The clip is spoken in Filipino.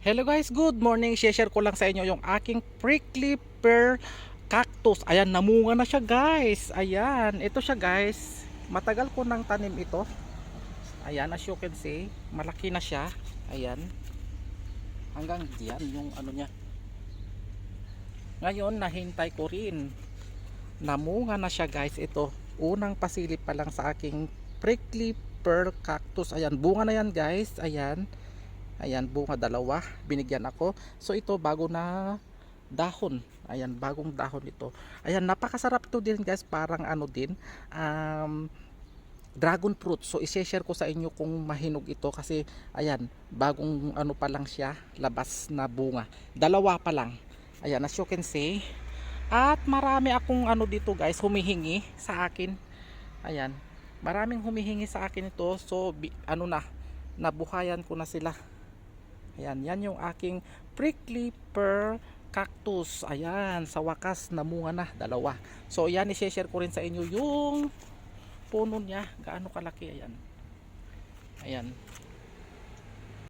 Hello guys, good morning. Share ko lang sa inyo yung aking prickly pear cactus. Ayan, namunga na siya guys. Ayan, ito siya guys. Matagal ko nang tanim ito. Ayan, as you can see, malaki na siya. Ayan. Hanggang diyan yung ano niya. Ngayon, nahintay ko rin. Namunga na siya guys. Ito, unang pasilip pa lang sa aking prickly pear cactus. Ayan, bunga na yan guys. Ayan. Ayan, bunga dalawa, binigyan ako. So ito bago na dahon. Ayan, bagong dahon ito. Ayan, napakasarap to din guys, parang ano din, dragon fruit. So i-share ko sa inyo kung mahinog ito kasi ayan, bagong ano pa lang siya, labas na bunga. Dalawa pa lang. Ayan, as you can see. At marami akong ano dito guys, humihingi sa akin. Ayan, maraming humihingi sa akin ito. So ano na, nabuhayan ko na sila. Ayan, yan yung aking prickly pear cactus. Ayan, sa wakas namunga na, dalawa. So yan, i-share ko rin sa inyo yung puno niya, gaano kalaki. Ayan. Ayan.